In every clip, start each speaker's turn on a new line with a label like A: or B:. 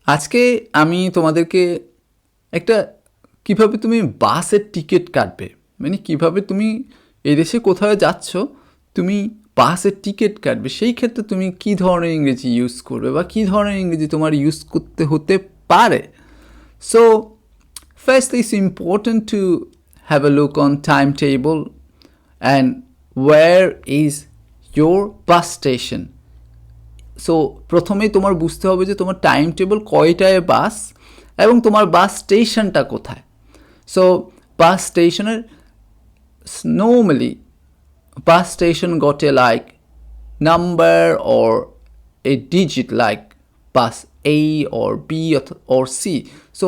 A: আজকে আমি তোমাদেরকে একটা কিভাবে তুমি বাসের টিকিট কাটবে, মানে কিভাবে তুমি এই দেশে কোথাও যাচ্ছ, তুমি বাসের টিকিট কাটবে, সেই ক্ষেত্রে তুমি কি ধরনের ইংরেজি ইউজ করবে বা কি ধরনের ইংরেজি তোমার ইউজ করতে হতে পারে। So firstly, it's important to have a look on timetable and where is your bus station. So প্রথমেই তোমার বুঝতে হবে যে তোমার টাইম টেবল কয়টায় বাস এবং তোমার বাস স্টেশনটা কোথায়। সো বাস স্টেশনের normally bus station got a like number or a digit like bus A or B or C. So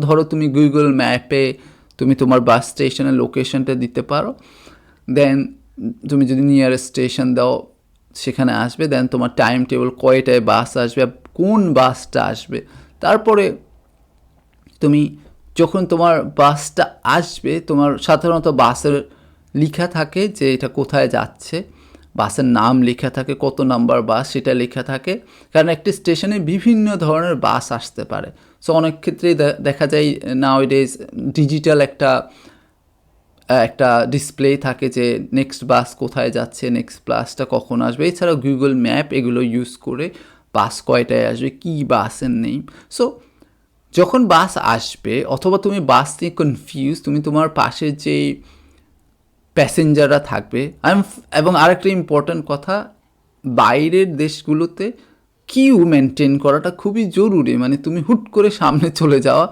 A: ধরো তুমি গুগল ম্যাপে তুমি তোমার বাস স্টেশনের লোকেশনটা দিতে পারো, দেন তুমি যদি নিয়ারেস্ট স্টেশন দাও সেখানে আসবে, দেন তোমার টাইম টেবল কয়টায় বাস আসবে, কোন বাসটা আসবে। তারপরে তুমি যখন তোমার বাসটা আসবে, তোমার সাধারণত বাসের লেখা থাকে যে এটা কোথায় যাচ্ছে, বাসের নাম লেখা থাকে, কত নাম্বার বাস সেটা লেখা থাকে, কারণ একটি স্টেশনে বিভিন্ন ধরনের বাস আসতে পারে। সো অনেক ক্ষেত্রেই দেখা যায় নাওডেজ ডিজিটাল একটা ডিসপ্লে থাকে যে নেক্সট বাস কোথায় যাচ্ছে, নেক্সট বাসটা কখন আসবে। এছাড়াও গুগল ম্যাপ এগুলো ইউজ করে বাস কয়টায় আসবে, কী বাসের নেম। সো যখন বাস আসবে অথবা তুমি বাস নিয়ে কনফিউজ, তুমি তোমার পাশে যে প্যাসেঞ্জাররা থাকবে, এবং আরেকটা ইম্পর্ট্যান্ট কথা, বাইরের দেশগুলোতে কিউ মেনটেন করাটা খুবই জরুরি। মানে তুমি হুট করে সামনে চলে যাওয়া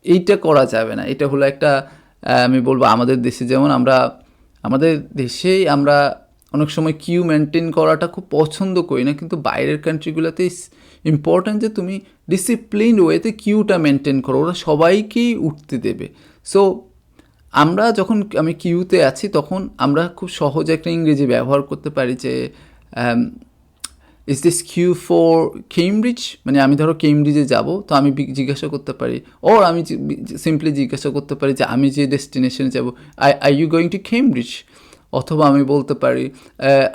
A: এইটা করা যাবে না। এটা হলো একটা আমি বলবো আমাদের দেশে যেমন আমাদের দেশেই আমরা অনেক সময় কিউ মেনটেন করাটা খুব পছন্দ করি না, কিন্তু বাইরের কান্ট্রিগুলোতে ইম্পর্ট্যান্ট যে তুমি ডিসিপ্লিন ওয়েতে কিউটা মেনটেন করো, ওরা সবাইকেই উঠতে দেবে। সো আমি কিউতে আছি তখন আমরা খুব সহজে একটা ইংরেজি ব্যবহার করতে পারি যে is this queue for Cambridge, মানে আমি ধরো কেমব্রিজে যাব, তো আমি জিজ্ঞাসা করতে পারি, ওর আমি সিম্পলি জিজ্ঞাসা করতে পারি যে আমি যে ডেস্টিনেশনে যাব, are you going to Cambridge. অথবা আমি বলতে পারি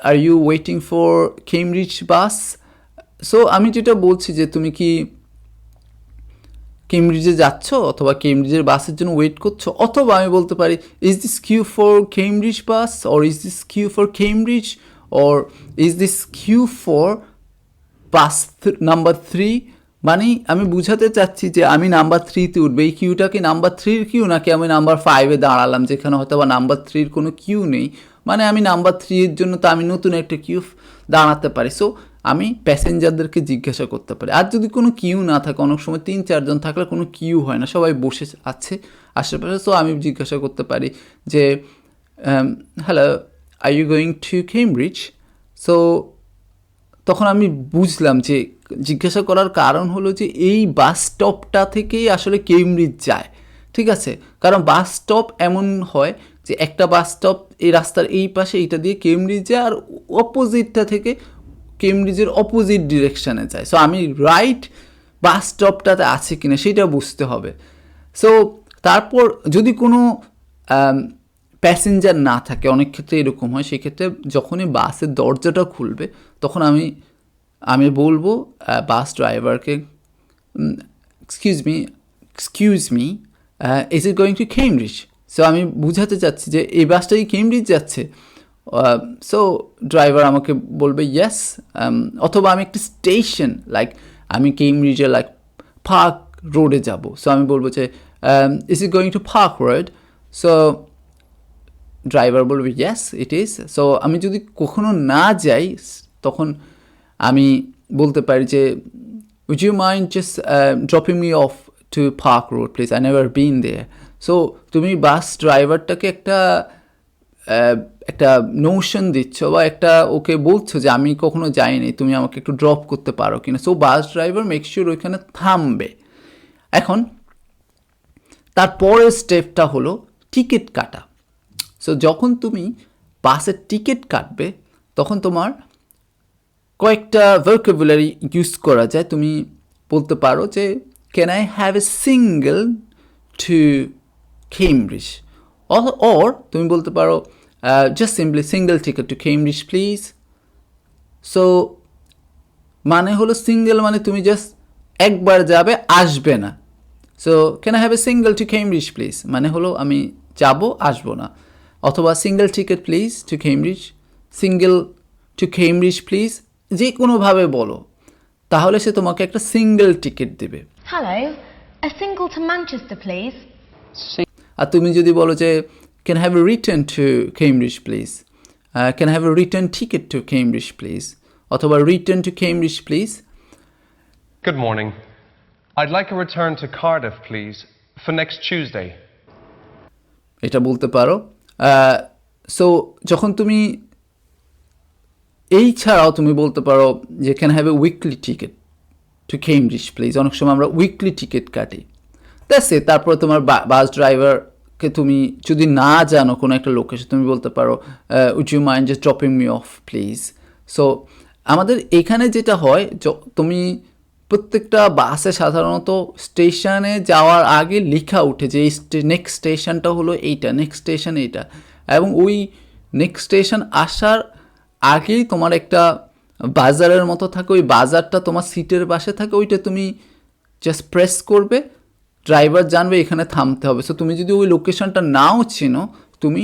A: are you waiting for Cambridge bus. So আমি যেটা বলছি যে তুমি কি কেমব্রিজে যাচ্ছ অথবা কেমব্রিজের বাসের জন্য ওয়েট করছো, অথবা আমি বলতে পারি is this queue for Cambridge bus, or is this queue for Cambridge, or is this queue for bus number 3। মানে আমি বুঝাতে চাচ্ছি যে আমি নাম্বার 3তে উঠবে, এই কিউটা কি নাম্বার 3-র কিউ নাকি আমি নাম্বার 5-এ দাঁড়ালাম যেখানে হয়তো বা নাম্বার 3-র কোনো কিউ নেই। মানে আমি নাম্বার 3-এর জন্য তো আমি নতুন একটা কিউ দাঁড়াতে পারি। সো আমি প্যাসেঞ্জারদেরকে জিজ্ঞাসা করতে পারি। আর যদি কোনো কিউ না থাকে, অনেক সময় 3-4 জন থাকলে কোনো কিউ হয় না, সবাই বসে আছে আশেপাশে। সো আমি জিজ্ঞাসা করতে পারি যে hello, are you going to Cambridge. So তখন আমি বুঝলাম যে জিজ্ঞাসা করার কারণ হলো যে এই বাস স্টপটা থেকেই আসলে কেমব্রিজ যায়, ঠিক আছে। কারণ বাস স্টপ এমন হয় যে একটা বাস স্টপ এই রাস্তার এই পাশে এইটা দিয়ে কেমব্রিজ যায়, আর অপোজিটটা থেকে কেমব্রিজের অপোজিট ডিরেকশানে যায়। সো আমি রাইট বাস স্টপটাতে আছে কিনা সেটা বুঝতে হবে। সো তারপর যদি কোনো প্যাসেঞ্জার না থাকে, অনেক ক্ষেত্রে এরকম হয়, সেক্ষেত্রে যখনই বাসের দরজাটা খুলবে তখন আমি বলবো বাস ড্রাইভারকে, excuse me is it going to Cambridge. So আমি বুঝাতে চাচ্ছি যে এই বাসটা কি কেমব্রিজ যাচ্ছে। সো ড্রাইভার আমাকে বলবে ইয়েস, অথবা আমি একটা স্টেশন লাইক আমি কেমব্রিজে লাইক পার্ক রোডে যাব, সো আমি বলবো যে is it going to park road. So driver বলবে ইয়েস ইট ইজ। সো আমি যদি কখনো না যাই তখন আমি বলতে পারি যে would you mind just dropping me off to park road please, I never been there. So তুমি বাস ড্রাইভারটাকে একটা নোশন দিচ্ছ বা একটা ওকে বলছো যে আমি কখনো যাইনি, তুমি আমাকে একটু ড্রপ করতে পারো কিনা। So bus driver make sure ওইখানে থামবে। এখন তারপরের স্টেপটা হলো টিকিট কাটা। সো যখন তুমি বাসের টিকিট কাটবে তখন তোমার কয়েকটা ভোকাবুলারি ইউজ করা যায়। তুমি বলতে পারো যে can I have a single to Cambridge, or তুমি বলতে পারো just simply single ticket to Cambridge please. So মানে হলো সিঙ্গেল মানে তুমি জাস্ট একবার যাবে, আসবে না। So can I have a single to Cambridge please, মানে হলো আমি যাব, আসবো না। অথবা single ticket please to Cambridge, single to Cambridge please, যে কোনোভাবে বলো, তাহলে সে তোমাকে একটা সিঙ্গেল টিকিট দেবে।
B: Hello, a single to Manchester, please.
A: আর তুমি যদি বলো যে can have a return to Cambridge please, can have a return ticket to Cambridge please, অথবা return to Cambridge please.
C: Good morning. I'd like a return to Cardiff, please, for next Tuesday.
A: এটা বলতে পারো। So যখন তুমি এই ছাড়াও তুমি বলতে পারো যে can have a weekly ticket to Cambridge please. অনেক সময় আমরা উইকলি টিকিট কাটি, দ্যাটস ইট। তারপরে তোমার বাস ড্রাইভারকে তুমি যদি না জানো কোনো একটা লোকেশন, তুমি বলতে পারো would you mind just dropping me off please. So আমাদের এখানে যেটা হয়, তুমি প্রত্যেকটা বাসে সাধারণত স্টেশনে যাওয়ার আগে লেখা উঠে যে এই নেক্সট স্টেশনটা হলো এইটা, নেক্সট স্টেশন এইটা, এবং ওই নেক্সট স্টেশন আসার আগেই তোমার একটা বাজারের মতো থাকে, ওই বাজারটা তোমার সিটের পাশে থাকে, ওইটা তুমি জাস্ট প্রেস করবে, ড্রাইভার জানবে এখানে থামতে হবে। সো তুমি যদি ওই লোকেশনটা নাও চিনো, তুমি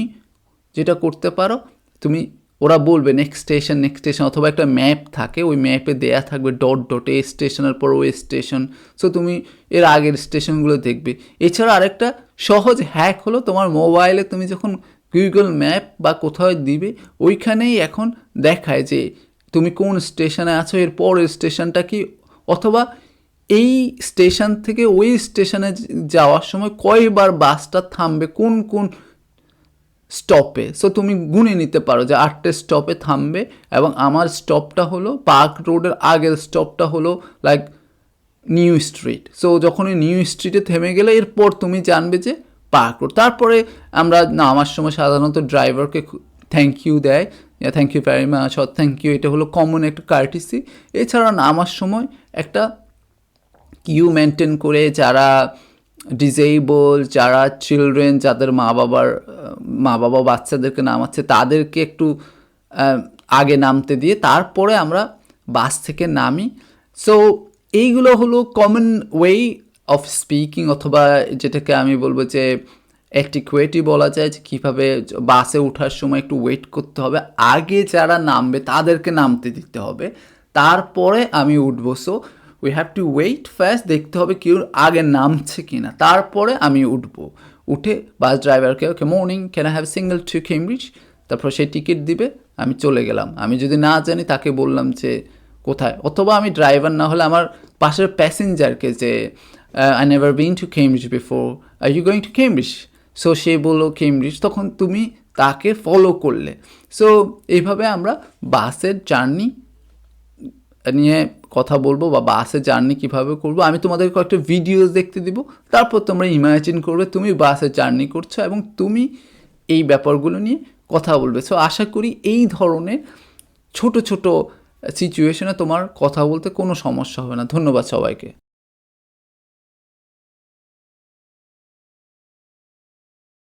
A: যেটা করতে পারো, তুমি ওরা বলবে নেক্সট স্টেশন, নেক্সট স্টেশন, অথবা একটা ম্যাপ থাকে, ওই ম্যাপে দেয়া থাকবে ডট ডট, এই স্টেশনের পর ওই স্টেশন। সো তুমি এর আগের স্টেশনগুলো দেখবে। এছাড়া আরেকটা সহজ হ্যাক হলো, তোমার মোবাইলে তুমি যখন গুগল ম্যাপ বা কোথাও দিবে, ওইখানেই এখন দেখায় যে তুমি কোন স্টেশনে আছো, এর পরের স্টেশনটা কি, অথবা এই স্টেশন থেকে ওই স্টেশনে যাওয়ার সময় কয়বার বাসটা থামবে, কোন কোন স্টপে। সো তুমি গুনে নিতে পারো যে 8টে স্টপে থামবে, এবং আমার স্টপটা হলো পার্ক রোডের আগের স্টপটা হলো লাইক নিউ স্ট্রিট। সো যখন ওই নিউ স্ট্রিটে থেমে গেলে এরপর তুমি জানবে যে পার্ক রোড। তারপরে আমরা নামার সময় সাধারণত ড্রাইভারকে থ্যাংক ইউ দেয়, thank you very much, or thank you, এটা হলো কমন একটা কার্টিসি। এছাড়া নামার সময় একটা কিউ মেনটেন করে, যারা ডিসেবল, যারা চিলড্রেন, যাদের মা বাবা বাচ্চাদেরকে নামাচ্ছে, তাদেরকে একটু আগে নামতে দিয়ে তারপরে আমরা বাস থেকে নামি। সো এইগুলো হলো কমন ওয়ে অফ স্পিকিং, অথবা যেটাকে আমি বলবো যে এটিকুয়েটই বলা যায়, যে কীভাবে বাসে ওঠার সময় একটু ওয়েট করতে হবে, আগে যারা নামবে তাদেরকে নামতে দিতে হবে, তারপরে আমি উঠবো। So we have to wait first, দেখতে হবে কেউ আগে নামছে কিনা, তারপরে আমি উঠবো। উঠে বাস ড্রাইভারকে ওকে morning, can I have single to Cambridge, তারপর সে টিকিট দিবে, আমি চলে গেলাম। আমি যদি না জানি তাকে বললাম যে কোথায়, অথবা আমি ড্রাইভার না হলে আমার পাশের প্যাসেঞ্জারকে যে I never been to Cambridge before, are you going to Cambridge, so সে বললো কেমব্রিজ, তখন তুমি তাকে ফলো করলে। সো এইভাবে আমরা বাসের জার্নি নিয়ে কথা বলবো, বা বাসে জার্নি কীভাবে করবো। আমি তোমাদের কয়েকটা ভিডিওস দেখতে দিব, তারপর তোমরা ইমাজিন করবে তুমি বাসে জার্নি করছো এবং তুমি এই ব্যাপারগুলো নিয়ে কথা বলবে। সো আশা করি এই ধরনের ছোট ছোট সিচুয়েশনে তোমার কথা বলতে কোনো সমস্যা হবে না। ধন্যবাদ সবাইকে।